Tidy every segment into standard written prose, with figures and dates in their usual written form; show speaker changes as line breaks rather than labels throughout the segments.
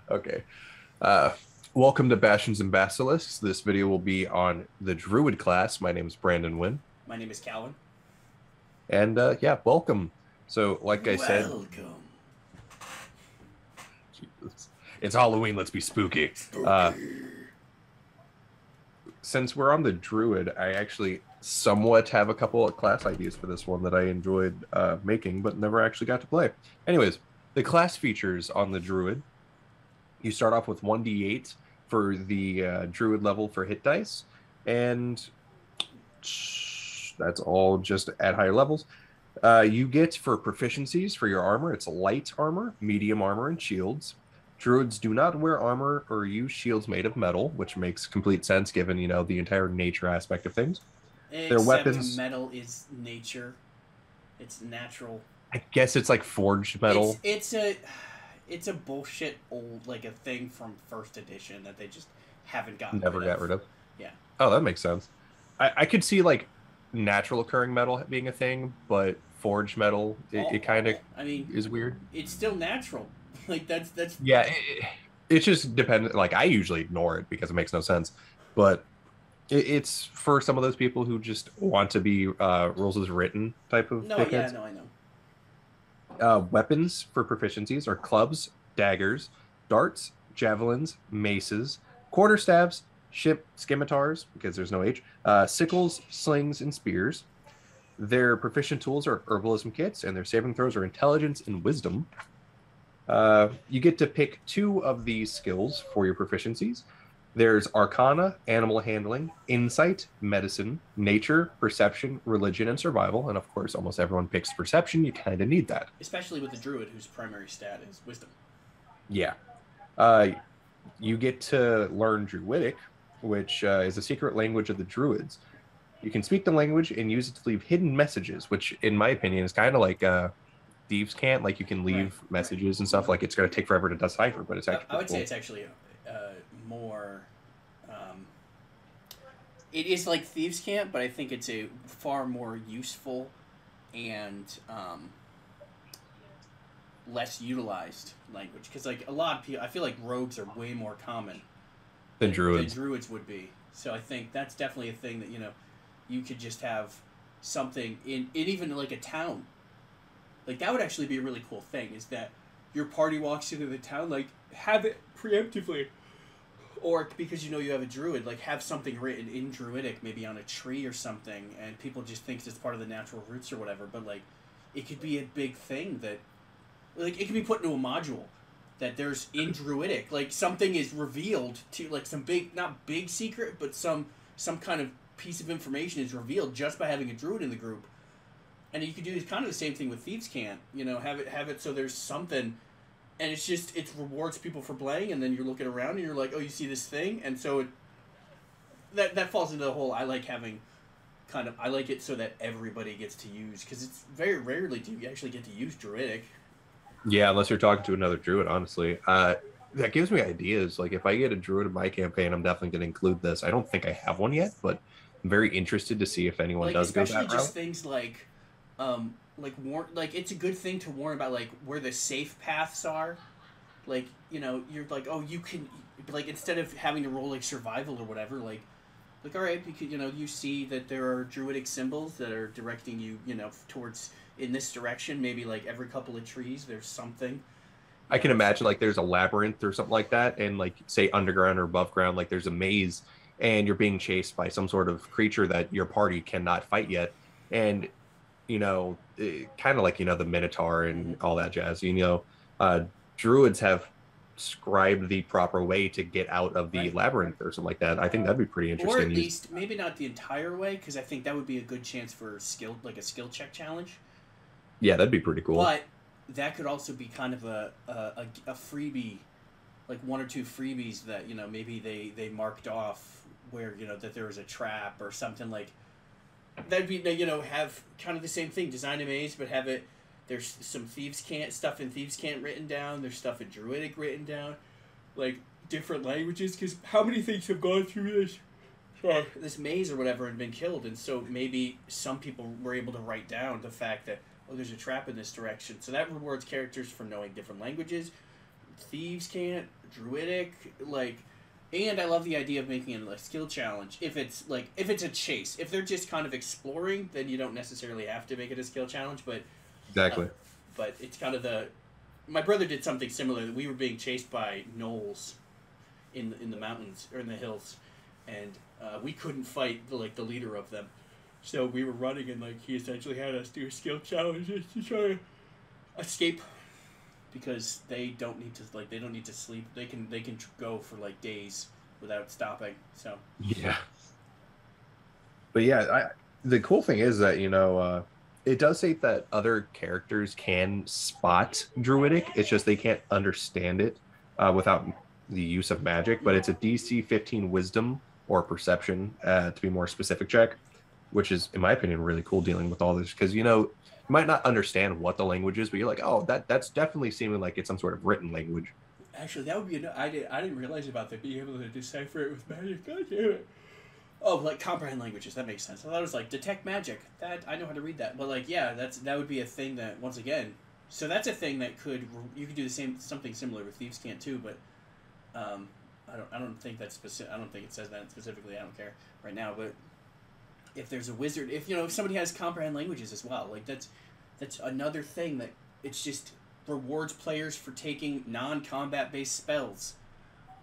Okay. Uh, Welcome to Bastions and Basilisks. This video will be on the Druid class. My name is Brandon Wynn.
My name is Kalvin.
And yeah, welcome. So, like I said,
Welcome.
it's Halloween. Let's be spooky. Since we're on the Druid, I actually somewhat have a couple of class ideas for this one that I enjoyed making, but never actually got to play. Anyways, the class features on the Druid. You start off with 1d8 for the Druid level for hit dice, and that's all just at higher levels. You get for proficiencies for your armor, it's light armor, medium armor, and shields. Druids do not wear armor or use shields made of metal, which makes complete sense given, you know, the entire nature aspect of things.
Their weapons. Metal is nature. It's natural.
I guess it's like forged metal.
It's a bullshit old, like a thing from first edition that they just haven't gotten
Never got rid of.
Yeah.
Oh, that makes sense. I could see like natural occurring metal being a thing, but forged metal, it kind of, I mean, is weird.
It's still natural. Like that's
yeah. It just depends. Like I usually ignore it because it makes no sense, but it's for some of those people who just want to be rules as written type of.
No, yeah, no, I know.
Weapons for proficiencies are clubs, daggers, darts, javelins, maces, quarterstaffs, scimitars, because there's no H, sickles, slings, and spears. Their proficient tools are herbalism kits, and their saving throws are intelligence and wisdom. You get to pick 2 of these skills for your proficiencies. There's Arcana, Animal Handling, Insight, Medicine, Nature, Perception, Religion, and Survival. And of course, almost everyone picks Perception. You kind of need that.
Especially with the Druid, whose primary stat is Wisdom.
Yeah. You get to learn Druidic, which is a secret language of the Druids. You can speak the language and use it to leave hidden messages, which, in my opinion, is kind of like thieves can't. Like, you can leave messages and stuff. Like, it's going to take forever to decipher, but it's actually
I would say it's actually more... it is like thieves can't, but I think it's a far more useful and less utilized language. Because, like, a lot of people... I feel like rogues are way more common
than druids.
Than druids would be. So I think that's definitely a thing that, you know, you could just have something in even, like, a town. Like, that would actually be a really cool thing, is that your party walks into the town, like, have it preemptively. Or, because you know you have a druid, like, have something written in Druidic, maybe on a tree or something, and people just think it's part of the natural roots or whatever, but, like, it could be a big thing that, like, it could be put into a module that there's in Druidic. Like, something is revealed to, like, some big, not big secret, but some kind of piece of information is revealed just by having a druid in the group. And you could do kind of the same thing with Thieves Can't, you know, have it so there's something, and it's just, it rewards people for playing, and then you're looking around and you're like, oh, you see this thing, and so that falls into the whole, I like it so that everybody gets to use, because it's very rarely do you actually get to use Druidic.
Yeah, unless you're talking to another druid, honestly. That gives me ideas. Like, if I get a druid in my campaign, I'm definitely going to include this. I don't think I have one yet, but I'm very interested to see if anyone does go that route.
Especially just things like it's a good thing to warn about, like, where the safe paths are. Like, you know, you're like, oh, you can, like, instead of having to roll, like, survival or whatever, like, all right, because, you know, you see that there are druidic symbols that are directing you, you know, towards, in this direction, maybe, like, every couple of trees, there's something.
I can imagine, like, there's a labyrinth or something like that, and, like, say underground or above ground, like, there's a maze, and you're being chased by some sort of creature that your party cannot fight yet, and, you know, kind of like, you know, the Minotaur and all that jazz, you know, druids have scribed the proper way to get out of the labyrinth or something like that. I think that'd be pretty interesting.
Or at least, maybe not the entire way, because I think that would be a good chance for a skill check challenge.
Yeah, that'd be pretty cool.
But that could also be kind of a freebie, like 1 or 2 freebies that, you know, maybe they marked off where, you know, that there was a trap or something. Like, that'd be, you know, have kind of the same thing, design a maze, but have it, there's some stuff in Thieves Can't written down, there's stuff in Druidic written down, like, different languages, because how many things have gone through this this maze or whatever and been killed, and so maybe some people were able to write down the fact that, oh, there's a trap in this direction. So that rewards characters for knowing different languages. Thieves can't, Druidic, like, and I love the idea of making it a skill challenge. If it's a chase, if they're just kind of exploring, then you don't necessarily have to make it a skill challenge. But
Exactly.
but it's kind of my brother did something similar. We were being chased by gnolls in the mountains or in the hills, and we couldn't fight the leader of them. So we were running, and he essentially had us do skill challenges to try to escape, because they don't need to sleep. They can go for days without stopping. So
Yeah. But yeah, the cool thing is that it does say that other characters can spot Druidic. It's just they can't understand it without the use of magic. But it's a DC 15 Wisdom or Perception, to be more specific, check, which is, in my opinion, really cool dealing with all this, because you might not understand what the language is, but you're like, oh, that's definitely seeming like it's some sort of written language.
actually, that would be I didn't realize about that, being able to decipher it with magic. God damn it. Oh, comprehend languages. That makes sense. I thought it was detect magic. That I know how to read that. But yeah, that would be a thing that, once again. So that's a thing that you could do something similar with Thieves Can't too. But I don't think that's specific. I don't think it says that specifically. I don't care right now. But if there's a wizard, if somebody has comprehend languages as well, that's another thing that it's just rewards players for taking non-combat based spells.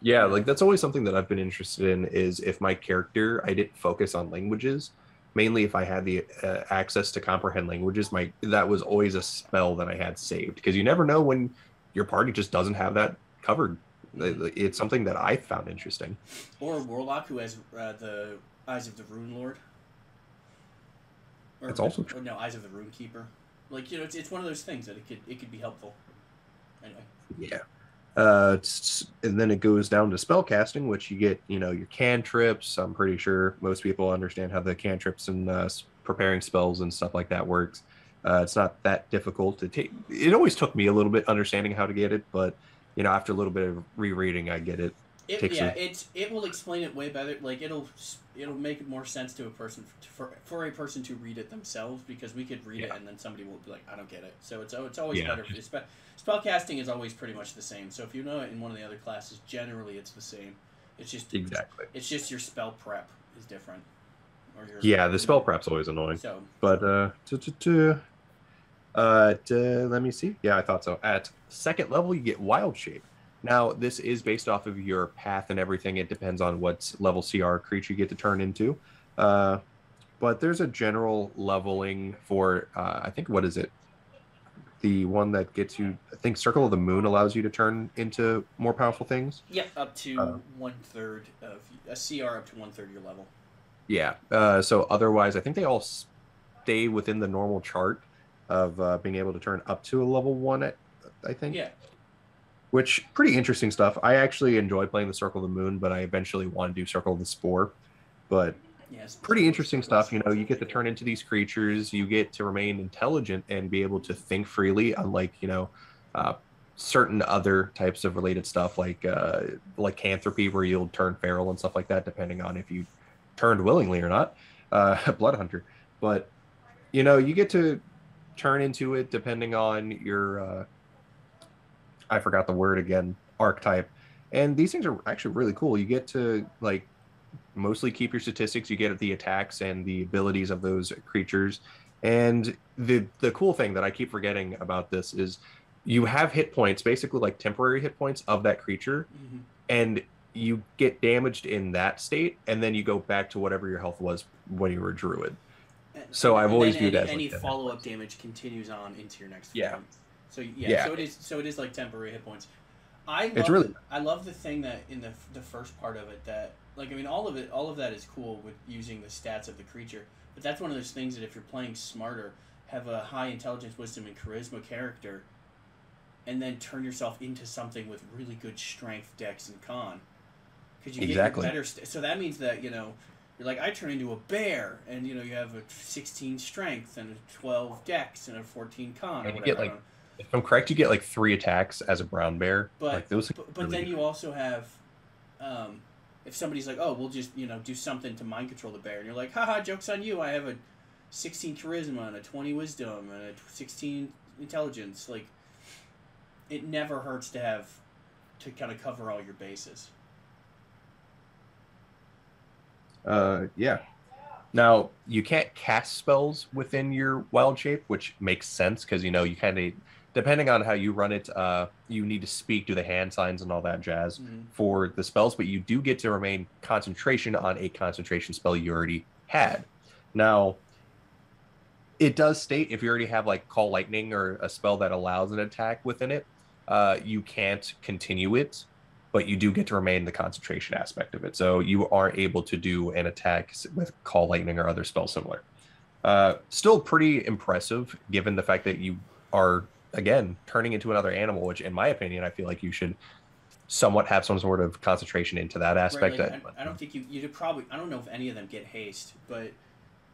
Yeah, that's always something that I've been interested in, is if my character, I didn't focus on languages, mainly if I had the access to comprehend languages, that was always a spell that I had saved, because you never know when your party just doesn't have that covered. It's something that I found interesting.
Or a warlock who has the Eyes of the Rune Lord.
It's also true.
Or no, Eyes of the Rune Keeper. It's one of those things that it could be helpful. Anyway.
Yeah. And then it goes down to spell casting, which you get, your cantrips. I'm pretty sure most people understand how the cantrips and preparing spells and stuff like that works. It's not that difficult to take. It always took me a little bit understanding how to get it, but after a little bit of rereading, I get it.
It will explain it way better. It'll make more sense to a person for a person to read it themselves, because we could read it and then somebody will be like, I don't get it. So it's always better. Spellcasting is always pretty much the same. So if you know it in one of the other classes, generally it's the same. It's just It's just your spell prep is different.
The spell prep's always annoying.
So,
but let me see. Yeah, I thought so. At second level, you get Wild Shape. Now, this is based off of your path and everything. It depends on what level CR creature you get to turn into. But there's a general leveling for, I think, what is it? The one that gets you, I think Circle of the Moon allows you to turn into more powerful things.
Yep, up to 1/3 of a CR, up to 1/3 your level.
Yeah. So otherwise, I think they all stay within the normal chart of being able to turn up to a level 1, I think.
Yeah.
Which, pretty interesting stuff. I actually enjoy playing the Circle of the Moon, but I eventually want to do Circle of the Spore. But pretty interesting stuff. You get to turn into these creatures. You get to remain intelligent and be able to think freely, unlike, certain other types of related stuff like lycanthropy, where you'll turn feral and stuff like that, depending on if you turned willingly or not. Blood Hunter. But, you get to turn into it depending on your... I forgot the word again, archetype. And these things are actually really cool. You get to mostly keep your statistics. You get the attacks and the abilities of those creatures. And the cool thing that I keep forgetting about this is you have hit points, basically temporary hit points of that creature. Mm-hmm. And you get damaged in that state, and then you go back to whatever your health was when you were a druid. So I've always viewed that as
any follow-up damage continues on into your next
yeah.
Round. So so it is like temporary hit points. I love the thing that in the first part of it, that all of that is cool with using the stats of the creature, but that's one of those things that if you're playing smarter, have a high intelligence, wisdom, and charisma character, and then turn yourself into something with really good strength, dex, and con, because you get better. So that means that you're like, I turn into a bear, and you have a 16 strength and a 12 dex and a 14 con.
And you get if I'm correct, you get 3 attacks as a brown bear.
But then you also have if somebody's like, oh, we'll just do something to mind control the bear, and you're like, haha, joke's on you. I have a 16 charisma and a 20 wisdom and a 16 intelligence. Like, it never hurts to have to kind of cover all your bases.
Yeah. Now, you can't cast spells within your wild shape, which makes sense because, you kind of, depending on how you run it, you need to speak, do the hand signs and all that jazz for the spells, but you do get to remain concentration on a concentration spell you already had. Now, it does state if you already have like Call Lightning or a spell that allows an attack within it, you can't continue it, but you do get to remain the concentration aspect of it. So you are able to do an attack with Call Lightning or other spells similar. Still pretty impressive given the fact that you are, again, turning into another animal, which in my opinion, I feel like you should somewhat have some sort of concentration into that aspect.
Right, like, I don't think you'd probably, I don't know if any of them get haste, but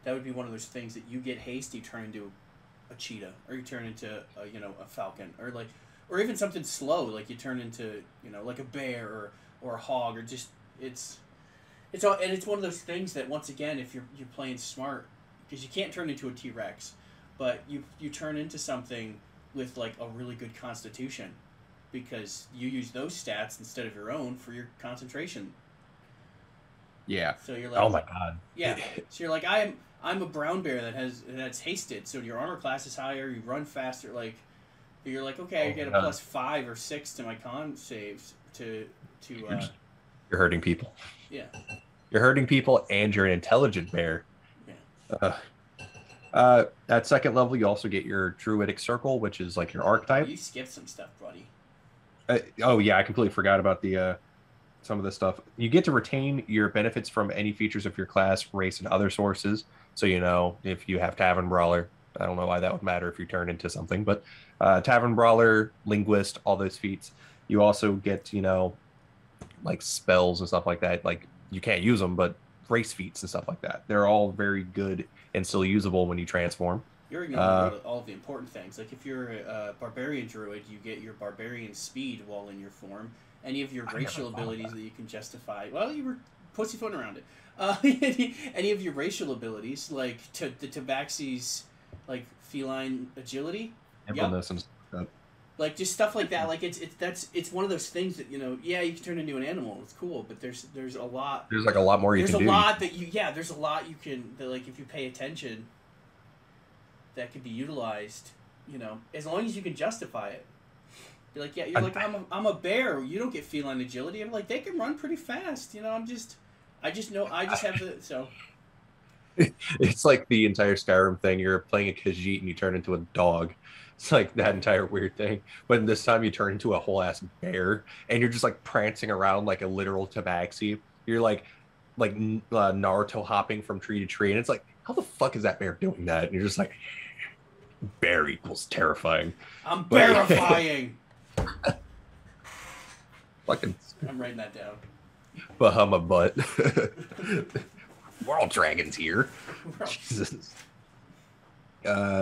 that would be one of those things that you get haste, you turn into a cheetah, or you turn into a falcon, or even something slow, like you turn into like a bear or a hog, or just it's one of those things that, once again, if you're playing smart, because you can't turn into a T-Rex, but you turn into something with like a really good constitution, because you use those stats instead of your own for your concentration.
Yeah.
So you're like,
oh my god.
Yeah. So you're like, I'm a brown bear that's hasted, so your armor class is higher, you run faster, like you're like, okay, I get a +5 or 6 to my con saves to
you're hurting people.
Yeah.
You're hurting people and you're an intelligent bear.
Yeah.
At second level, you also get your Druidic Circle, which is like your archetype.
You skipped some stuff, buddy.
Oh yeah, I completely forgot about the some of this stuff. You get to retain your benefits from any features of your class, race, and other sources. So if you have Tavern Brawler, I don't know why that would matter if you turn into something, but Tavern Brawler, Linguist, all those feats. You also get like spells and stuff like that. Like, you can't use them, but race feats and stuff like that. They're all very good and still usable when you transform.
You're ignoring all of the important things. Like, if you're a Barbarian Druid, you get your Barbarian Speed while in your form. Any of your racial abilities that you can justify. Well, you were pussyfooting around it. Any of your racial abilities, like the Tabaxi's like feline agility.
Nimbleness and stuff.
Like, just stuff like that. Like, it's one of those things that yeah, you can turn into an animal. It's cool, but there's a lot.
There's like a lot more you can do.
There's a lot that there's a lot you can, that, like, if you pay attention, that could be utilized. As long as you can justify it. You're like, yeah, you're like, I'm a bear. You don't get feline agility. I'm like, they can run pretty fast. I just have the so.
It's like the entire Skyrim thing. You're playing a Khajiit and you turn into a dog. It's like that entire weird thing. But this time you turn into a whole ass bear and you're just like prancing around like a literal tabaxi. You're like Naruto hopping from tree to tree, and it's like, how the fuck is that bear doing that? And you're just like, bear equals terrifying.
I'm bearifying.
Fucking.
I'm writing that down.
Bahama butt. We're all dragons here. Jesus. So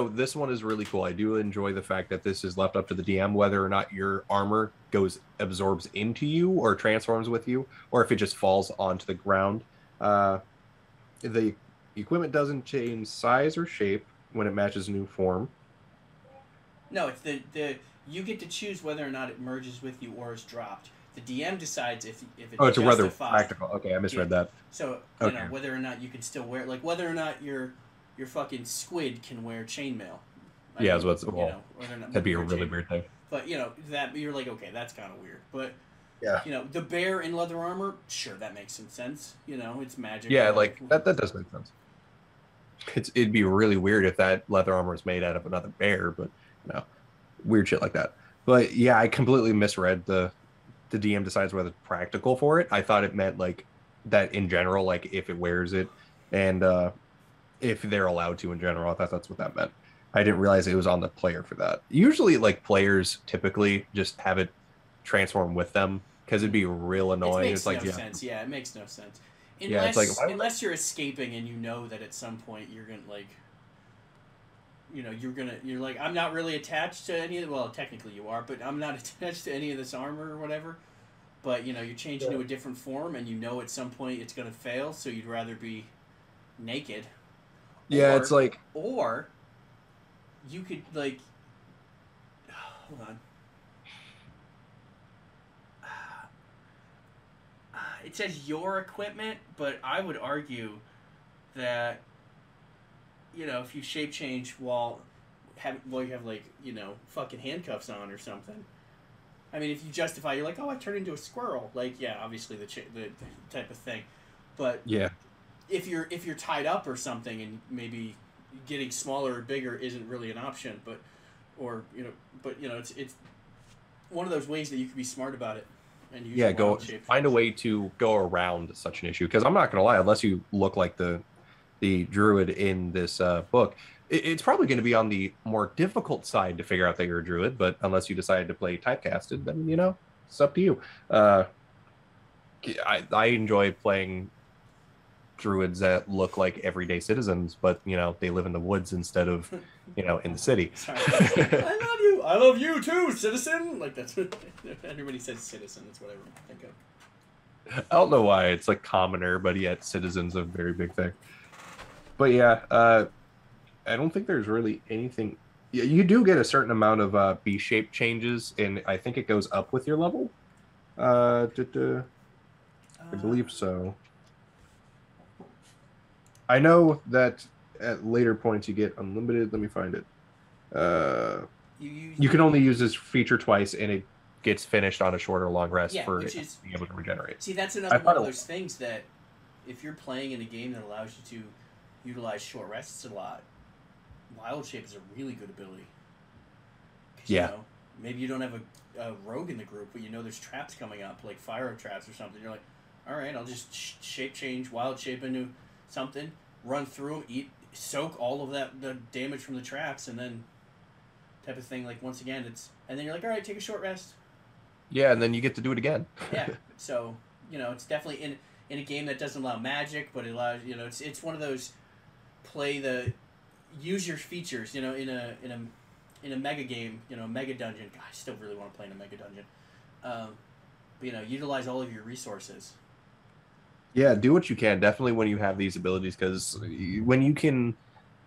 this one is really cool. I do enjoy the fact that this is left up to the DM whether or not your armor absorbs into you or transforms with you, or if it just falls onto the ground. The equipment doesn't change size or shape when it matches new form.
No, it's you get to choose whether or not it merges with you or is dropped. The DM decides if it's
it's rather practical. Okay, I misread that.
So whether or not you can still wear, like, whether or not your fucking squid can wear chainmail.
Yeah, that'd be a really weird thing.
But that you're like, okay, that's kind of weird. But
yeah,
the bear in leather armor, sure, that makes some sense. It's magic.
Yeah, like that does make sense. It'd be really weird if that leather armor is made out of another bear, but weird shit like that. But yeah, I completely misread the DM decides whether it's practical for it. I thought it meant like that in general, like if it wears it and if they're allowed to in general. I thought that's what that meant. I didn't realize it was on the player for that. Usually, like, players typically just have it transform with them because it'd be real annoying.
It makes no sense. Yeah, it makes no sense. Unless you're escaping and you know that at some point you're gonna, like, you're like, I'm not really attached to any of well, technically you are, but I'm not attached to any of this armor or whatever. But you change into a different form, and at some point it's gonna fail, so you'd rather be naked.
Yeah, it's like,
or you could like, hold on. It says your equipment, but I would argue that if you shape change while you have like fucking handcuffs on or something. I mean, if you justify, you're like, oh, I turned into a squirrel. Like, yeah, obviously the type of thing, but
yeah,
if you're tied up or something, and maybe getting smaller or bigger isn't really an option, but it's one of those ways that you can be smart about it. And use
find a way to go around such an issue, because I'm not gonna lie, unless you look like the druid in this book, it's probably going to be on the more difficult side to figure out that you're a druid. But unless you decide to play typecasted, then it's up to you. I enjoy playing druids that look like everyday citizens, but they live in the woods instead of in the city.
Sorry, I love you too, citizen. Like, that's what everybody says, citizen. That's what I think of.
I don't know why it's like commoner, but yet citizen's a very big thing. But yeah, I don't think there's really anything. You do get a certain amount of B-shaped changes, and I think it goes up with your level. I believe so. I know that at later points you get unlimited. Let me find it. You can only use this feature twice, and it gets finished on a short or long rest for it being able to regenerate.
See, that's another one of those things that if you're playing in a game that allows you to utilize short rests a lot, Wild Shape is a really good ability.
Yeah.
Maybe you don't have a rogue in the group, but there's traps coming up, like fire traps or something. You're like, all right, I'll just shape change, Wild Shape into something, run through, soak all of the damage from the traps, and then type of thing. Like, once again, and then you're like, all right, take a short rest.
Yeah, and then you get to do it again.
Yeah. So it's definitely in a game that doesn't allow magic, but it allows it's one of those use your features, in a mega game, mega dungeon. God, I still really want to play in a mega dungeon. But utilize all of your resources.
Yeah, do what you can. Definitely when you have these abilities, because when you can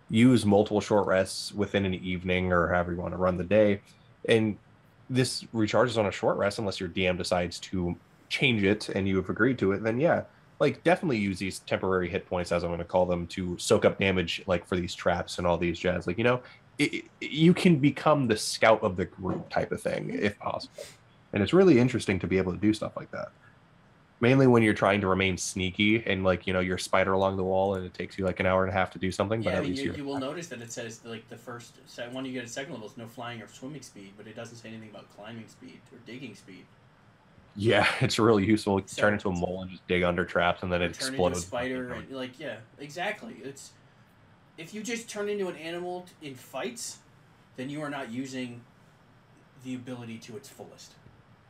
use multiple short rests within an evening or however you want to run the day, and this recharges on a short rest, unless your DM decides to change it and you have agreed to it, then yeah, like definitely use these temporary hit points, as I'm going to call them, to soak up damage, like for these traps and all these jazz. Like, you can become the scout of the group type of thing if possible, and it's really interesting to be able to do stuff like that. Mainly when you're trying to remain sneaky and you're spider along the wall and it takes you like an hour and a half to do something.
Yeah,
but at least
you will notice that it says like the first one you get at second level is no flying or swimming speed, but it doesn't say anything about climbing speed or digging speed.
Yeah, it's really useful. You can turn into a mole and just dig under traps, and then it
explodes.
Turn into a
spider, and yeah, exactly. It's if you just turn into an animal in fights, then you are not using the ability to its fullest.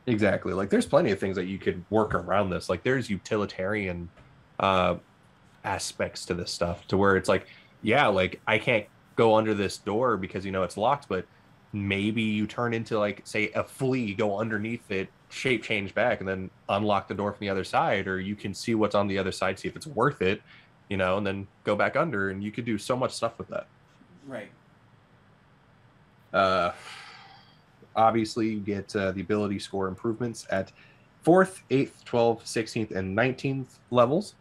Exactly. Like, there's plenty of things that you could work around this. Like, there's utilitarian aspects to this stuff, to where it's like, yeah, like I can't go under this door because it's locked, but maybe you turn into, like, say, a flea, go underneath it, shape change back, and then unlock the door from the other side, or you can see what's on the other side, see if it's worth it, and then go back under, and you could do so much stuff with that.
Right.
Obviously, you get the ability score improvements at 4th, 8th, 12th, 16th, and 19th levels.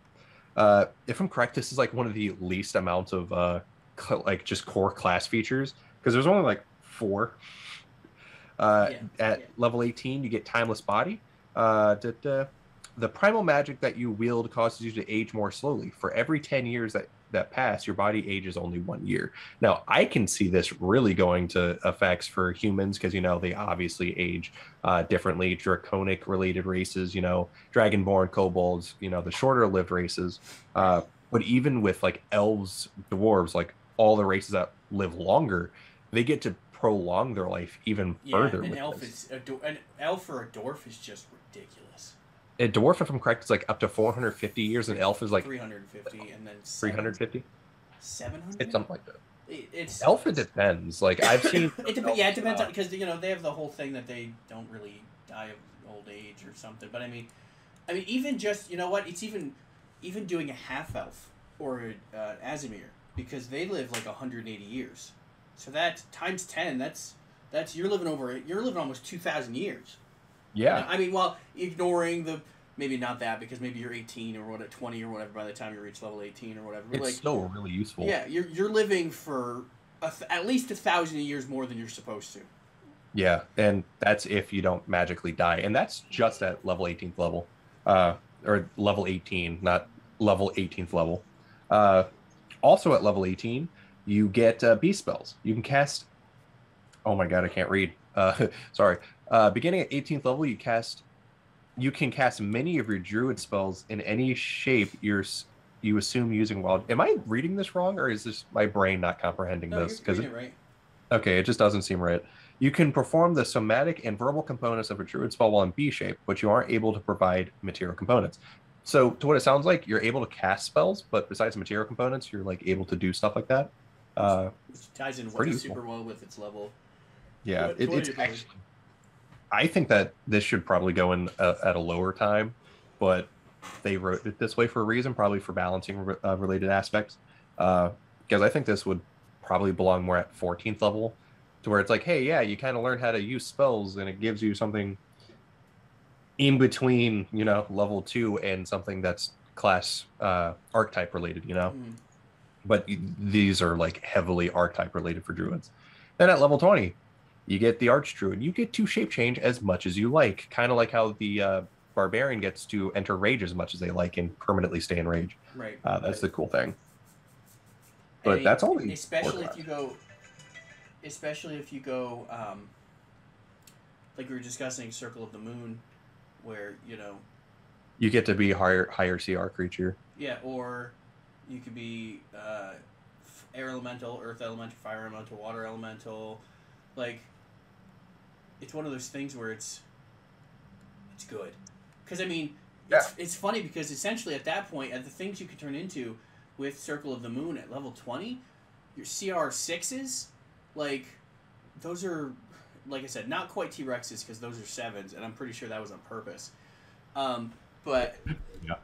If I'm correct, this is like one of the least amounts of like just core class features, because there's only like 4. At level 18, you get Timeless Body. The primal magic that you wield causes you to age more slowly. For every 10 years that pass, your body ages only 1 year. Now, I can see this really going to effects for humans, because, they obviously age differently. Draconic related races, Dragonborn, kobolds, the shorter lived races. But even with like elves, dwarves, like all the races that live longer, they get to prolong their life even further.
An elf or a dwarf is just ridiculous.
A dwarf, if I'm correct, is like up to 450 years. An elf is like
350, and then
350.
700.
It's something like that.
It's
Elf, it depends. Like I've seen.
it depends on, because they have the whole thing that they don't really die of old age or something. But I mean, even just it's even doing a half elf or Azimir, because they live like 180 years, so that times 10, that's you're living almost 2,000 years.
Yeah.
I mean, while ignoring the maybe not that, because maybe you're 18 or 20 or whatever by the time you reach level 18 or whatever. But
It's still really useful.
Yeah, you're living for at least 1,000 years more than you're supposed to.
Yeah, and that's if you don't magically die, and that's just at level 18th level, or level 18, not level 18th level. Uh, Also at level 18, you get beast spells. You can cast. Oh my god, I can't read. Sorry. Beginning at 18th level, you can cast many of your druid spells in any shape you assume using wild. Am I reading this wrong, or is this my brain not comprehending
No,
this?
you're reading it right.
Okay, it just doesn't seem right. You can perform the somatic and verbal components of a druid spell while in B shape, but you aren't able to provide material components. So, to what it sounds like, you're able to cast spells, but besides material components, you're like able to do stuff like that.
Which ties in
Pretty
super
useful.
well with its level.
Yeah,
20
it's
ability.
actually. I think that this should probably go in at a lower time, but they wrote it this way for a reason, probably for balancing related aspects. Because I think this would probably belong more at 14th level, to where it's like, hey, yeah, you kind of learn how to use spells, and it gives you something in between, level 2 and something that's class archetype related,
Mm.
But these are like heavily archetype related for druids. Then at level 20, you get the archdruid. You get to shape change as much as you like, kind of like how the barbarian gets to enter rage as much as they like and permanently stay in rage.
Right.
That's the cool thing. But
And
that's only
especially if you go, especially if you go, like we were discussing, Circle of the Moon, where
you get to be higher CR creature.
yeah, or you could be air elemental, earth elemental, fire elemental, water elemental. Like, it's one of those things where it's good, because I mean, it's funny because essentially at that point, at the things you can turn into with Circle of the Moon at level 20, your CR6s, like, those are, like I said, not quite T-Rexes, because those are 7s, and I'm pretty sure that was on purpose. But
Yeah.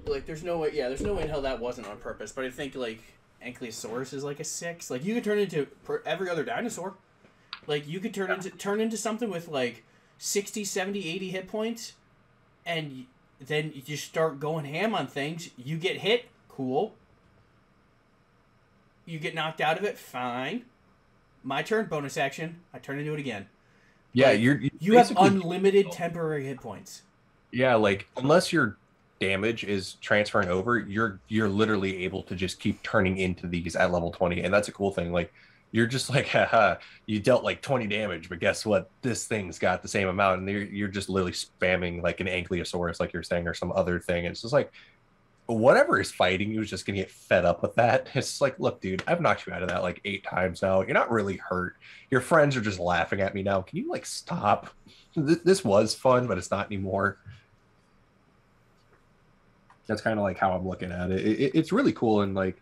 like, there's no way in hell that wasn't on purpose. But I think like Ankylosaurus is like a 6. Like, you could turn into every other dinosaur. Like, you could turn into something with like 60, 70, 80 hit points, and then you just start going ham on things. You get hit, cool. You get knocked out of it, fine. My turn, bonus action. I turn into it again.
Yeah,
like, you have unlimited temporary hit points.
Yeah, like unless your damage is transferring over, you're literally able to just keep turning into these at level 20, and that's a cool thing. Like, you're just like, haha, you dealt like 20 damage, but guess what? This thing's got the same amount, and you're just literally spamming like an Ankylosaurus, like you're saying, or some other thing. It's just like whatever is fighting you is just gonna get fed up with that. It's just like, look, dude, I've knocked you out of that like 8 times now. You're not really hurt. Your friends are just laughing at me now. Can you like stop? This was fun, but it's not anymore. That's kind of like how I'm looking at it. It's really cool, and like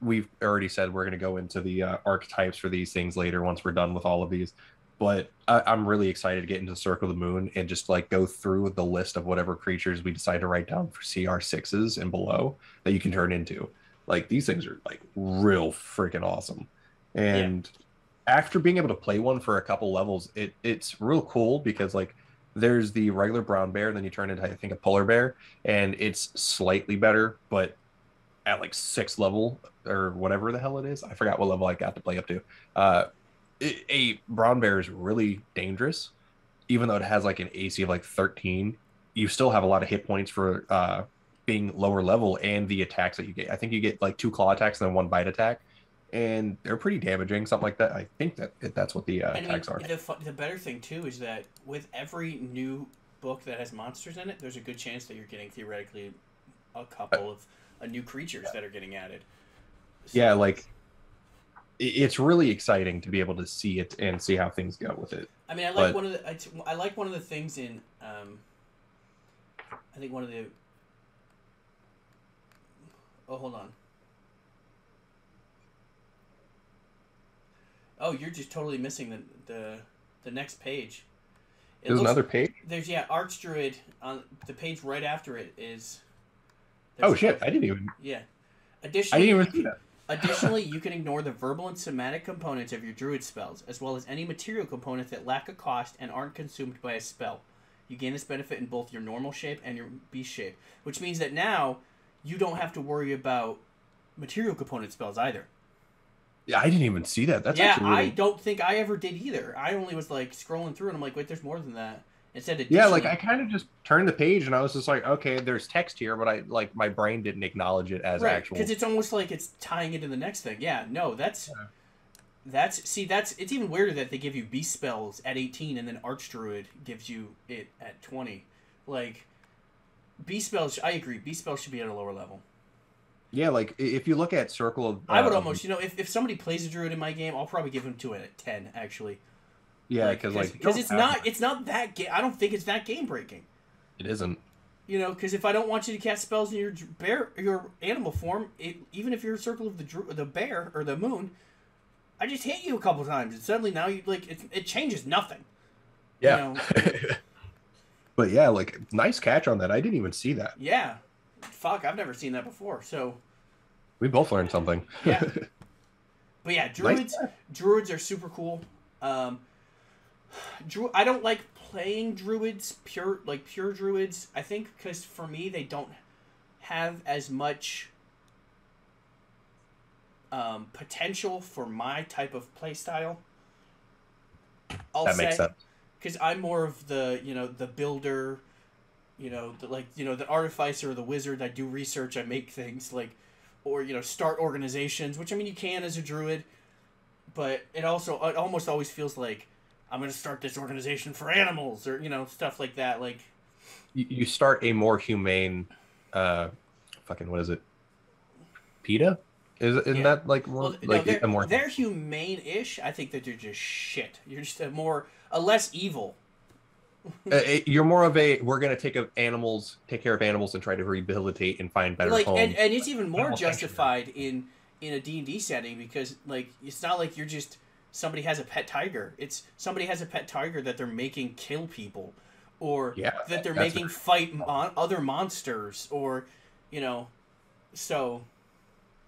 we've already said, we're going to go into the archetypes for these things later once we're done with all of these. But I'm really excited to get into Circle of the Moon and just like go through the list of whatever creatures we decide to write down for CR6s and below that you can turn into. Like, these things are like real freaking awesome. And after being able to play one for a couple levels, it's real cool because like there's the regular brown bear, then you turn into, I think, a polar bear, and it's slightly better, but at like 6th level or whatever the hell it is, I forgot what level I got to play up to. A brown bear is really dangerous, even though it has like an AC of like 13. You still have a lot of hit points for being lower level, and the attacks that you get. I think you get like 2 claw attacks and then 1 bite attack, and they're pretty damaging, something like that. I think that's what the attacks are.
The better thing too is that with every new book that has monsters in it, there's a good chance that you're getting theoretically a couple of new creatures that are getting added. So,
yeah, like it's really exciting to be able to see it and see how things go with it.
I mean, I like one of the things in I think one of the hold on. Oh, you're just totally missing the next page.
There's another page?
There's Archdruid on the page right after it is.
Oh shit! I didn't even.
Yeah.
I didn't even see that.
Additionally, you can ignore the verbal and somatic components of your druid spells, as well as any material components that lack a cost and aren't consumed by a spell. You gain this benefit in both your normal shape and your beast shape, which means that now you don't have to worry about material component spells either.
Yeah, I didn't even see that. That's actually really...
I don't think I ever did either. I only was like scrolling through and I'm like, wait, there's more than that. Instead,
yeah, like I kind of just turned the page and I was just like, okay, there's text here, but I like my brain didn't acknowledge it as actual.
Because it's almost like it's tying into the next thing. Yeah, no, that's it's even weirder that they give you beast spells at 18 and then Archdruid gives you it at 20. Like beast spells, I agree. Beast spells should be at a lower level.
Yeah, like if you look at Circle of,
I would almost, if somebody plays a druid in my game, I'll probably give him to it at 10 actually.
Yeah, because
it's not that I don't think it's that game breaking.
It isn't.
Because if I don't want you to cast spells in your animal form, even if you're a Circle of the bear or the moon, I just hit you a couple times and suddenly now you it changes nothing.
Yeah. But yeah, like nice catch on that. I didn't even see that.
Yeah. Fuck, I've never seen that before. So
we both learned something.
Yeah. But yeah, druids are super cool. I don't like playing druids, pure druids. I think because for me they don't have as much potential for my type of play style.
That makes sense.
Because I'm more of the the builder, the artificer, the wizard. I do research, I make things or start organizations, which I mean you can as a druid, but it almost always feels like I'm going to start this organization for animals or, stuff like that. Like
you start a more humane, what is it? PETA? Isn't that like more
a more... They're humane-ish. I think that they're just shit. You're just a less evil.
You're more of we're going to take care of animals and try to rehabilitate and find better homes.
And it's even more justified in a D&D setting because it's not like you're just... Somebody has a pet tiger. It's somebody has a pet tiger that they're making kill people, or that they're making fight other monsters, or, so.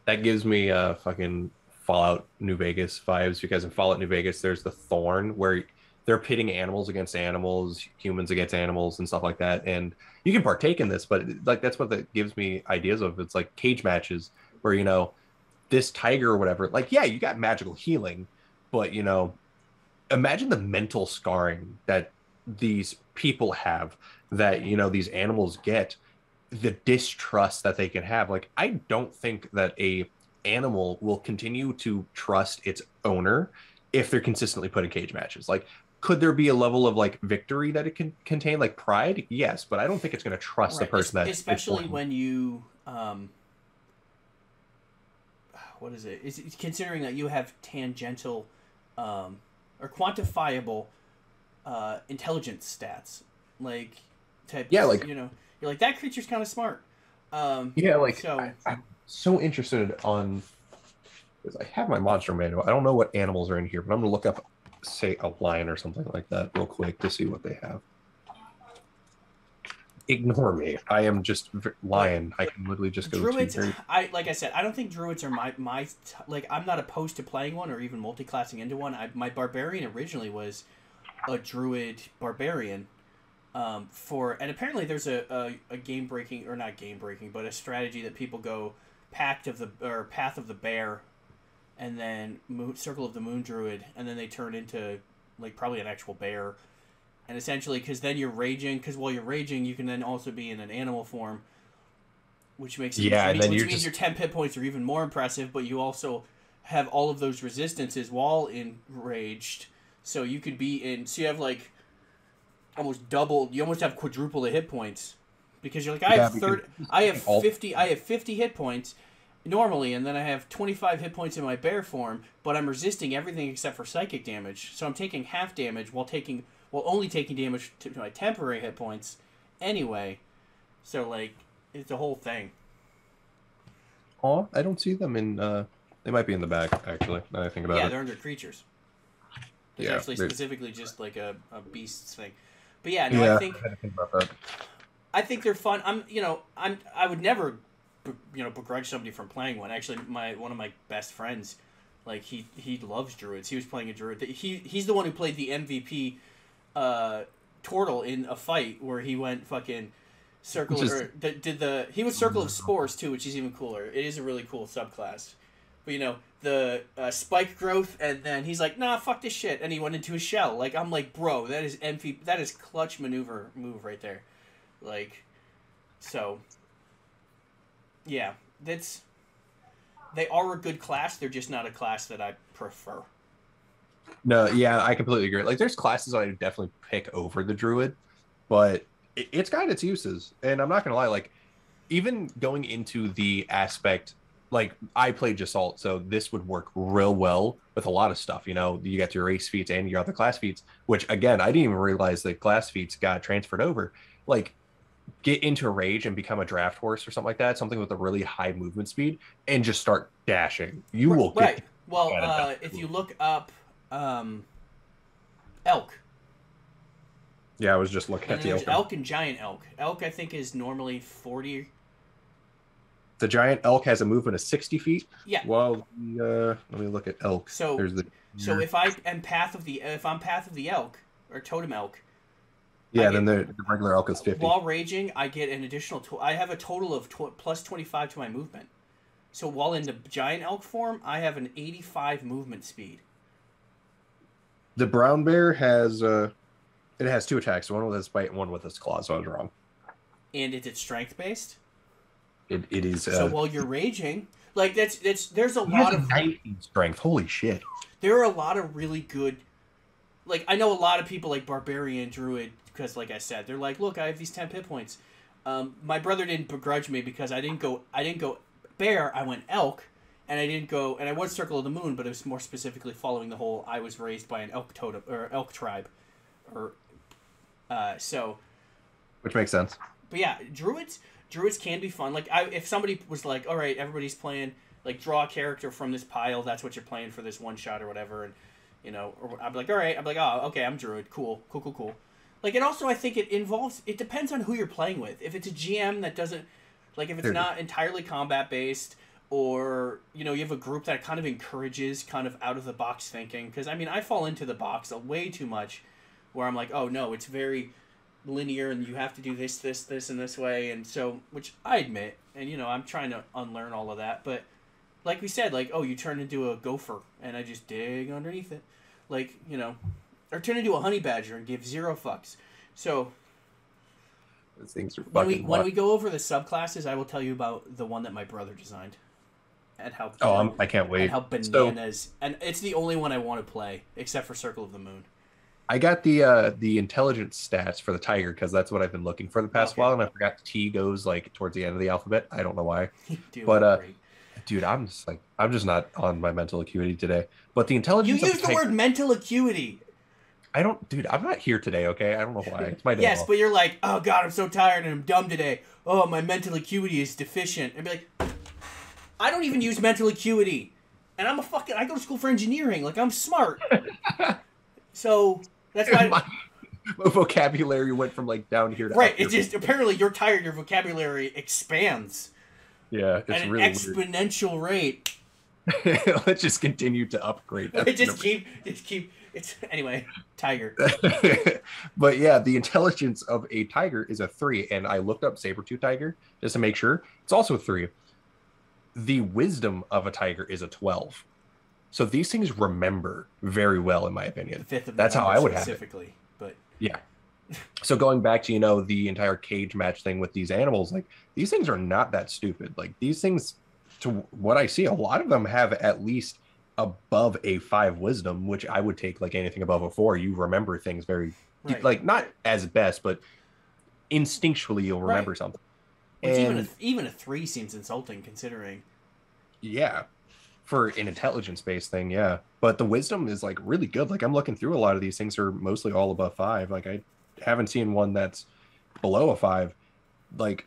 That gives me fucking Fallout New Vegas vibes because in Fallout New Vegas there's the Thorn where they're pitting animals against animals, humans against animals, and stuff like that. And you can partake in this, but that's what that gives me ideas of. It's like cage matches where this tiger or whatever. You got magical healing. But, imagine the mental scarring that these people have, that, these animals get, the distrust that they can have. I don't think that a animal will continue to trust its owner if they're consistently put in cage matches. Could there be a level of, victory that it can contain, pride? Yes, but I don't think it's going to trust the person that...
Especially when you... what is it? It's considering that you have tangential... or quantifiable intelligence stats, you're like that creature's kind of smart.
I'm so interested on because I have my monster manual. I don't know what animals are in here, but I'm gonna look up, say, a lion or something like that real quick to see what they have. Ignore me. I am just lion. I can literally just go
druids. Like I said, I don't think druids are my I'm not opposed to playing one or even multi-classing into one. My barbarian originally was a druid barbarian. And apparently there's a game breaking or not game breaking, but a strategy that people go Path of the Bear, and then Circle of the Moon Druid, and then they turn into probably an actual bear. And essentially, because then you're raging, because while you're raging, you can then also be in an animal form, which makes means your 10 hit points are even more impressive, but you also have all of those resistances while enraged. So you could be in... So you have, almost double... You almost have quadruple the hit points. Because you're I have 50 hit points normally, and then I have 25 hit points in my bear form, but I'm resisting everything except for psychic damage. So I'm taking half damage while only taking damage to my temporary hit points anyway. So, it's a whole thing.
Oh, I don't see them in... they might be in the back, actually, now that I think about it.
Yeah, they're under creatures. There's
Yeah,
actually
there's-
specifically just like a beasts thing. But yeah, no,
yeah,
I
I had to think about that.
think they're fun. I would never, begrudge somebody from playing one. Actually, one of my best friends, like he loves druids. He was playing a druid. He's the one who played the MVP, Tortle in a fight where he went fucking circle he was Circle of Spores too, which is even cooler. It is a really cool subclass. But the spike growth, and then he's like, nah, fuck this shit, and he went into a shell. Like, I'm like, bro, that is that is clutch move right there. Like, so yeah, they are a good class. They're just not a class that I prefer.
No, yeah, I completely agree. Like, there's classes I would definitely pick over the druid, but it's got its uses. And I'm not gonna lie, like, even going into the aspect, like, I played Jasalt, so this would work real well with a lot of stuff. You got your race feats and your other class feats, which again, I didn't even realize that class feats got transferred over. Like, get into a rage and become a draft horse or something like that, something with a really high movement speed, and just start dashing. You will
right.
get
Well, if you look up elk.
Yeah, I was just looking at the
elk and giant elk. Elk, I think, is normally 40.
The giant elk has a movement of 60 feet.
Yeah.
Well, let me look at elk.
So if I'm path of the elk or totem elk.
Yeah, then the regular elk is 50.
While raging, I get an additional. I have a total of plus 25 to my movement. So while in the giant elk form, I have an 85 movement speed.
The brown bear has it has 2 attacks, one with its bite and one with its claws. So I was wrong.
And is it strength based?
It is.
So while you're raging, like there's a lot of
19 strength. Holy shit!
There are a lot of really good. Like, I know a lot of people like Barbarian Druid because, like I said, they're like, look, I have these 10 hit points. My brother didn't begrudge me because I didn't go bear. I went elk, and I went Circle of the Moon, but it was more specifically following the whole I was raised by an elk totem or elk tribe, or so.
Which makes sense.
But yeah, druids can be fun. Like, if somebody was like, all right, everybody's playing, like, draw a character from this pile. That's what you're playing for this one shot or whatever, and or I'd be like, all right, I'm like, oh, okay, I'm druid, cool. Like, it also, I think it depends on who you're playing with. If it's a GM that doesn't, like, if it's not entirely combat based, or you have a group that kind of encourages kind of out of the box thinking, because I fall into the box way too much, where I'm like, oh no, it's very linear and you have to do this and this way, and so, which I admit, and I'm trying to unlearn all of that, but like we said, like, oh, you turn into a gopher and I just dig underneath it, like, or turn into a honey badger and give 0 fucks. So
those things are
when we go over the subclasses, I will tell you about the one that my brother designed and how
I can't wait.
And how bananas, and it's the only one I want to play except for Circle of the Moon.
I got the intelligence stats for the tiger because that's what I've been looking for the past while, and I forgot the T goes like towards the end of the alphabet. I don't know why. Dude, I'm just not on my mental acuity today. But the intelligence.
You use the word mental acuity.
I don't, dude. I'm not here today. Okay, I don't know why. It's my day.
Yes, but you're like, oh god, I'm so tired and I'm dumb today. Oh, my mental acuity is deficient. And be like, I don't even use mental acuity, and I go to school for engineering. Like, I'm smart. So that's why
my vocabulary went from like down here to
right.
Up here.
It's just apparently you're tired. Your vocabulary expands.
Yeah, it's
at an
really
exponential rate.
Let's just continue to upgrade.
It's anyway, tiger.
But yeah, the intelligence of a tiger is a 3, and I looked up saber-tooth tiger just to make sure. It's also a 3. The wisdom of a tiger is a 12. So these things remember very well, in my opinion. That's how I would have it.
But
yeah. So going back to the entire cage match thing with these animals, like, these things are not that stupid. Like, these things, to what I see, a lot of them have at least above a 5 wisdom, which I would take like anything above a 4. You remember things very like, not as best, but instinctually you'll remember something.
Which even a 3 seems insulting considering.
Yeah. For an intelligence-based thing, yeah. But the wisdom is like really good. Like, I'm looking through a lot of these things are mostly all above 5. Like, I haven't seen one that's below a 5. Like,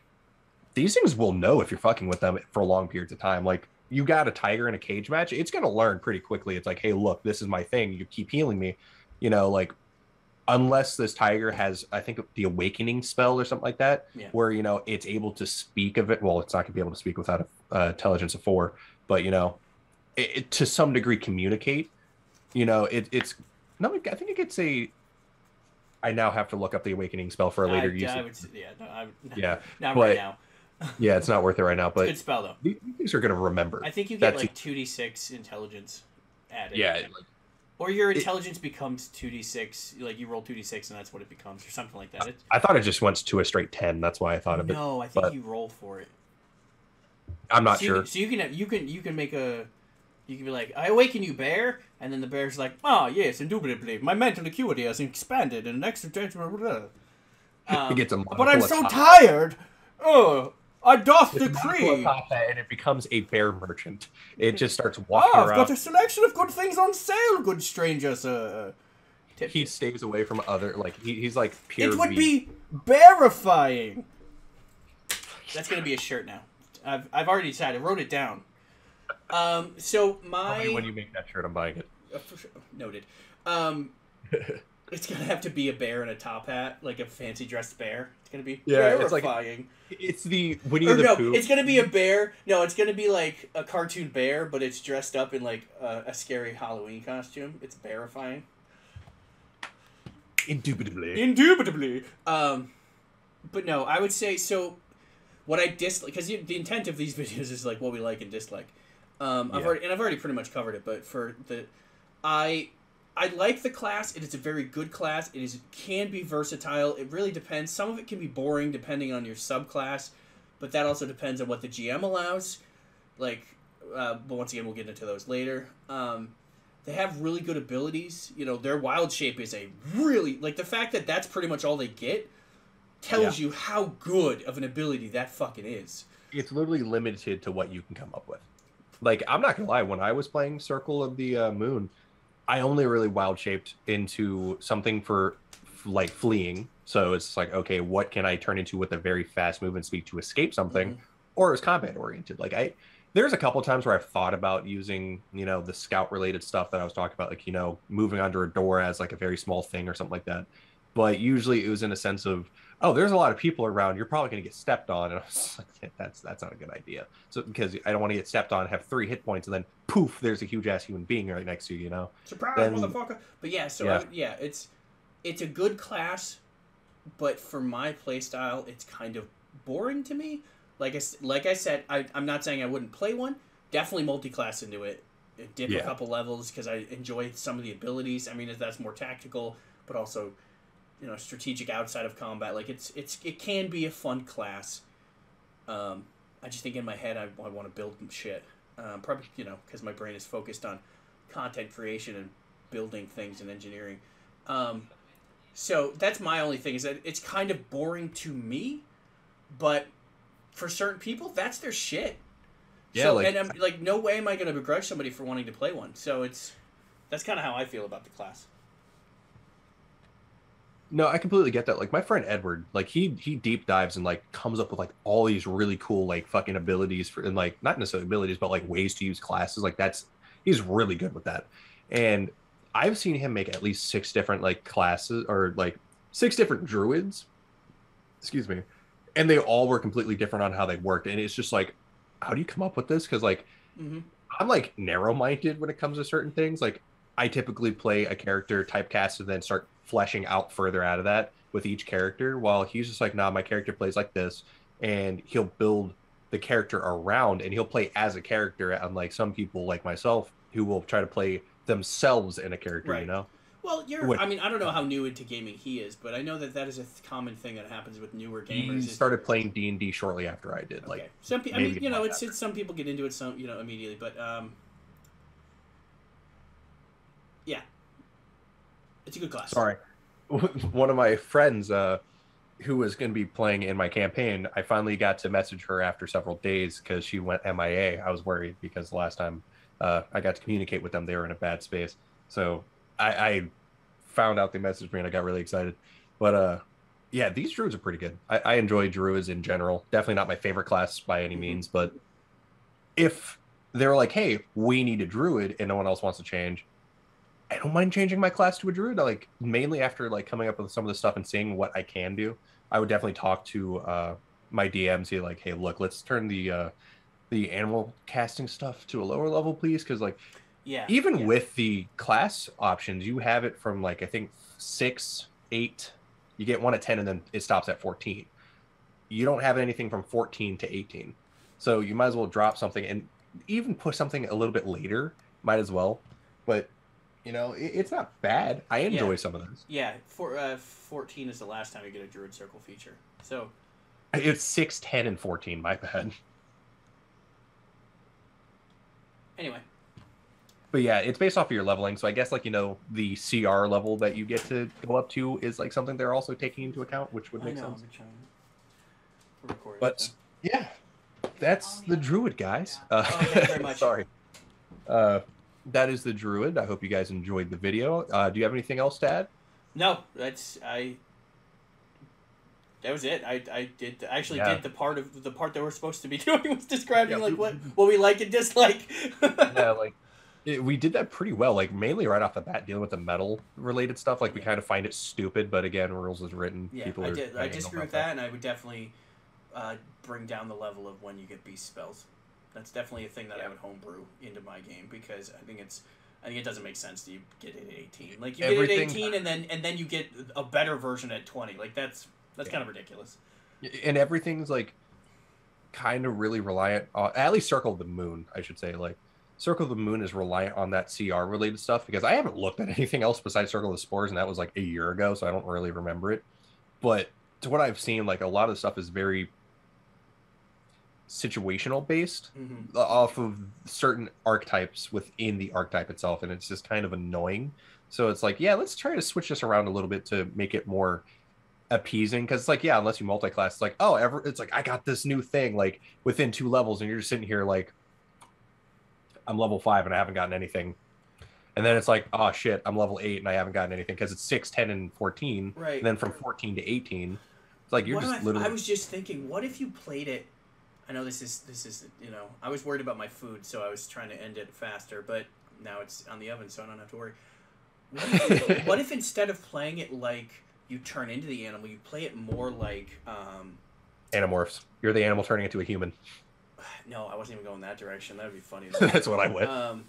these things will know if you're fucking with them for long periods of time. Like, you got a tiger in a cage match, it's going to learn pretty quickly. It's like, hey, look, this is my thing. You keep healing me, like unless this tiger has, I think, the awakening spell or something like that,
Yeah.
where, it's able to speak of it. Well, it's not going to be able to speak without a intelligence of 4, but, it to some degree communicate. It's no, I think it gets a. I now have to look up the awakening spell for a later use.
Yeah, not
but,
right now.
Yeah, it's not worth it right now. But
good spell though.
These are going to remember.
I think you get like 2d6 intelligence added.
Yeah.
Or your intelligence becomes 2d6, like you roll 2d6 and that's what it becomes, or something like that.
I thought it just went to a straight 10. That's why I thought of it.
No, I think you roll for it.
I'm not sure.
So you can make a. You can be like, I awaken you, bear, and then the bear's like, oh yes, indubitably, my mental acuity has expanded and an extra.
He gets a
but I'm so tired. Oh, I doth decree.
And it becomes a bear merchant. It just starts walking around.
I've got a selection of good things on sale, good stranger, sir.
He stays away from other, he's like pure.
It would be bearifying. That's gonna be a shirt now. I've already decided. I wrote it down. So
when you make that shirt, I'm buying it.
For sure. Noted. It's gonna have to be a bear in a top hat, like a fancy dressed bear. It's gonna be terrifying.
It's the Winnie the Pooh.
It's gonna be a bear. No, it's gonna be like a cartoon bear, but it's dressed up in like a scary Halloween costume. It's bearifying. Indubitably. But no, I would say so. What I dislike, because the intent of these videos is like what we like and dislike. I've already pretty much covered it, but I like the class. It is a very good class. It can be versatile. It really depends. Some of it can be boring depending on your subclass, but that also depends on what the GM allows. But once again, we'll get into those later. They have really good abilities. Their wild shape is a really, the fact that that's pretty much all they get tells you how good of an ability that fucking is.
It's literally limited to what you can come up with. I'm not gonna lie, when I was playing Circle of the Moon, I only really wild shaped into something for fleeing. So it's like, okay, what can I turn into with a very fast movement speed to escape something, or is combat oriented? There's a couple times where I've thought about using, the scout related stuff that I was talking about, moving under a door as a very small thing or something like that. But usually it was in a sense of, oh, there's a lot of people around. You're probably going to get stepped on. And I was like, yeah, that's not a good idea. So because I don't want to get stepped on, have 3 hit points, and then poof, there's a huge ass human being right next to you.
Surprise, motherfucker! But yeah, it's a good class, but for my playstyle, it's kind of boring to me. Like I said, I'm not saying I wouldn't play one. Definitely multi-class into it. Dip a couple levels because I enjoy some of the abilities. I mean, that's more tactical, but also strategic outside of combat. It can be a fun class. I just think in my head I want to build shit. Probably because my brain is focused on content creation and building things and engineering. So that's my only thing, is that it's kind of boring to me, but for certain people that's their shit. Yeah. So, and I'm no way am I going to begrudge somebody for wanting to play one. So that's kind of how I feel about the class.
No, I completely get that. My friend Edward, he deep dives and comes up with all these really cool fucking abilities for, and not necessarily abilities, but ways to use classes. He's really good with that. And I've seen him make at least 6 different classes, or 6 different druids. Excuse me. And they all were completely different on how they worked. And it's just how do you come up with this? Because I'm narrow-minded when it comes to certain things. I typically play a character typecast and then start fleshing out further out of that with each character, while he's just nah, my character plays like this, and he'll build the character around, and he'll play as a character, unlike some people like myself who will try to play themselves in a character,
right. Well, I don't know how new into gaming he is, but I know that is a common thing that happens with newer gamers.
He started playing D&D shortly after I did.
Okay. Some people, it's some people get into it, some immediately, but yeah, it's a good class.
Sorry, one of my friends who was going to be playing in my campaign, I finally got to message her after several days because she went MIA. I was worried because the last time I got to communicate with them, they were in a bad space. So I found out they messaged me and I got really excited. But yeah, these druids are pretty good. I enjoy druids in general. Definitely not my favorite class by any means, but if they're like, hey, we need a druid, and no one else wants to change. I don't mind changing my class to a druid. Like mainly after like coming up with some of the stuff and seeing what I can do, I would definitely talk to my DM, say like, hey, look, let's turn the animal casting stuff to a lower level, please, because like
Yeah.
even
Yeah.
with the class options, you have it from like I think 6, 8. You get 1 at 10, and then it stops at 14. You don't have anything from 14 to 18, so you might as well drop something and even put something a little bit later. Might as well, but it's not bad. I
Yeah.
enjoy some of those.
Yeah. 14 is the last time you get a Druid Circle feature. So
It's 6, 10, and 14. My bad.
anyway.
But yeah, it's based off of your leveling. So I guess like the CR level that you get to go up to is like something they're also taking into account, which would make sense. But yeah, that's the Druid, guys.
Thank you very much.
Sorry. That is the Druid. I hope you guys enjoyed the video. Do you have anything else to add?
No, that was it. I did the part that we're supposed to be doing was describing like what we like and dislike.
Yeah, like we did that pretty well. Like mainly right off the bat, dealing with the metal related stuff. Like we kind of find it stupid, but again, rules is written.
Yeah, I disagree with that, and I would definitely bring down the level of when you get beast spells. That's definitely a thing that I would homebrew into my game because I think it doesn't make sense to get it at 18. Like you get it at 18 and then you get a better version at 20. Like that's kind of ridiculous.
And everything's like kind of really reliant on, at least Circle of the Moon, I should say. Like Circle of the Moon is reliant on that CR related stuff because I haven't looked at anything else besides Circle of the Spores, and that was like a year ago, so I don't really remember it. But to what I've seen, like a lot of the stuff is very situational based off of certain archetypes within the archetype itself, and it's just kind of annoying. So it's like, yeah, let's try to switch this around a little bit to make it more appeasing, because it's like, yeah, unless you multi-class, it's like, it's like I got this new thing like within 2 levels, and you're just sitting here like, I'm level 5 and I haven't gotten anything, and then it's like, oh shit, I'm level 8 and I haven't gotten anything because it's 6, 10, and 14,
right?
And then from 14 to 18, it's like you're literally.
I was just thinking, what if you played it? I know this is I was worried about my food, so I was trying to end it faster, but now it's on the oven, so I don't have to worry. What if instead of playing it like you turn into the animal, you play it more like
Animorphs. You're the animal turning into a human.
No, I wasn't even going that direction. That would be funny.
That's what I went.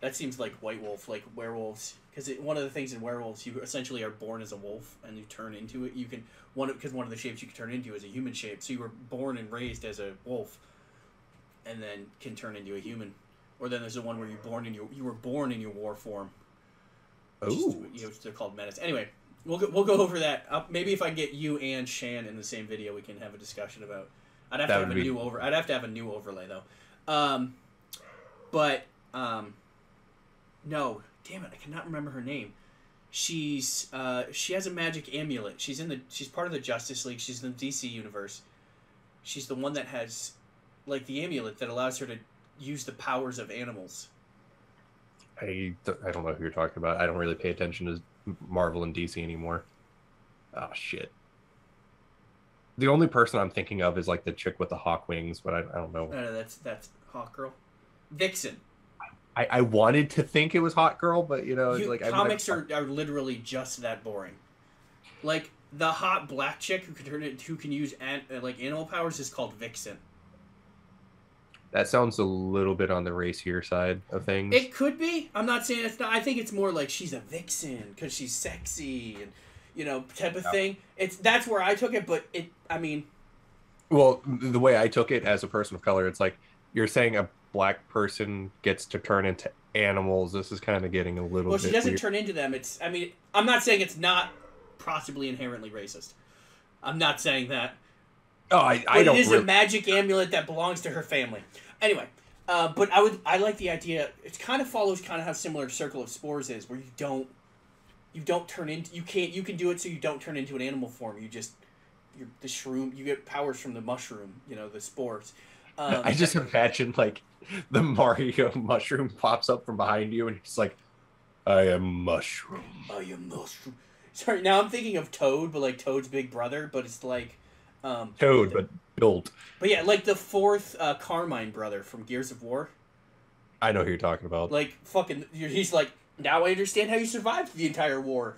That seems like White Wolf, like werewolves. Because one of the things in werewolves, you essentially are born as a wolf, and you turn into it. You can because one of the shapes you can turn into is a human shape. So you were born and raised as a wolf, and then can turn into a human. Or then there's the one where you were born in your war form.
Oh,
they're called menace. Anyway, we'll go over that. Maybe if I get you and Shan in the same video, we can have a discussion about. I'd have to have a new overlay though. No, damn it, I cannot remember her name. She has a magic amulet. She's part of the Justice League. She's in the DC universe. She's the one that has like the amulet that allows her to use the powers of animals.
I don't know who you're talking about. I don't really pay attention to Marvel and DC anymore. Oh shit. The only person I'm thinking of is like the chick with the hawk wings, but I don't know.
No, that's Hawk Girl. Vixen.
I wanted to think it was Hot Girl, but like
comics are literally just that boring. Like the hot black chick who can use like animal powers is called Vixen.
That sounds a little bit on the racier side of things.
It could be. I'm not saying it's not. I think it's more like she's a vixen because she's sexy and type of thing. That's where I took it, but well,
the way I took it as a person of color, it's like you're saying a black person gets to turn into animals. This is kind of getting a little.
Well,
bit
she doesn't
weird.
Turn into them. I'm not saying it's not possibly inherently racist. I'm not saying that.
Oh, I don't.
It is a magic amulet that belongs to her family. Anyway, but I like the idea. It kind of follows how similar Circle of Spores is, where you don't turn into. You can do it so you don't turn into an animal form. You're the shroom. You get powers from the mushroom. The spores.
I just imagine like the Mario mushroom pops up from behind you, and he's like, "I am mushroom.
I am mushroom." Sorry, now I'm thinking of Toad, but like Toad's big brother, but it's like
Toad, but built.
But yeah, like the fourth Carmine brother from Gears of War.
I know who you're talking about.
Like fucking, he's like, now I understand how you survived the entire war.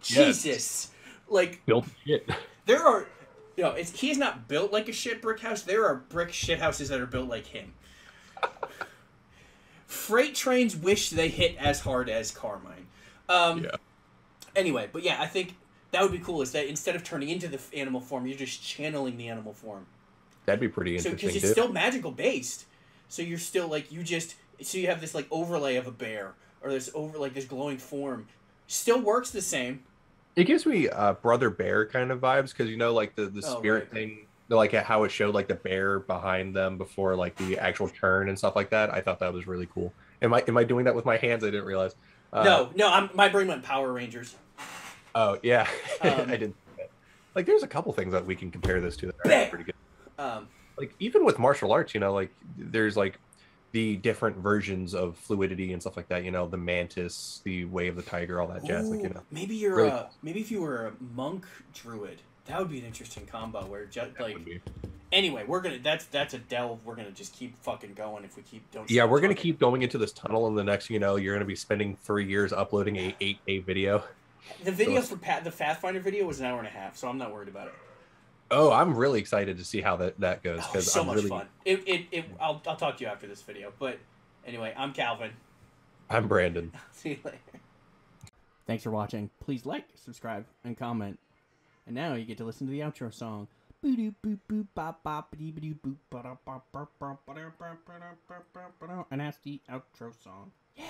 Yes.
Jesus, like
Built shit.
there are, he's not built like a shit brick house. There are brick shit houses that are built like him. Freight trains wish they hit as hard as Carmine. Yeah. Anyway, but yeah, I think that would be cool. Is that instead of turning into the animal form, you're just channeling the animal form.
That'd be pretty interesting.
So because it's still magical based, so you're still like so you have this like overlay of a bear or this this glowing form. Still works the same.
It gives me Brother Bear kind of vibes because like the spirit thing, like how it showed like the bear behind them before like the actual turn and stuff like that. I thought that was really cool. Am I doing that with my hands? I didn't realize.
No, my brain went Power Rangers.
Oh yeah, I didn't. Like, there's a couple things that we can compare this to that are actually pretty good. Like even with martial arts, like there's like the different versions of fluidity and stuff like that. The mantis, the way of the tiger, all that jazz. Like
maybe you're really maybe if you were a monk druid, that would be an interesting combo. Where just like anyway, we're gonna that's a delve. We're gonna just keep fucking going if we don't.
Yeah, we're gonna keep going into this tunnel, and the next you're gonna be spending 3 years uploading a 8K video.
The video for the Pathfinder video was an hour and a half, so I'm not worried about it.
Oh, I'm really excited to see how that goes because
so much fun. I'll talk to you after this video, but anyway, I'm Kalvin.
I'm Brandon.
See you later. Thanks for watching. Please like, subscribe, and comment. And now you get to listen to the outro song. And that's the outro song. Yeah.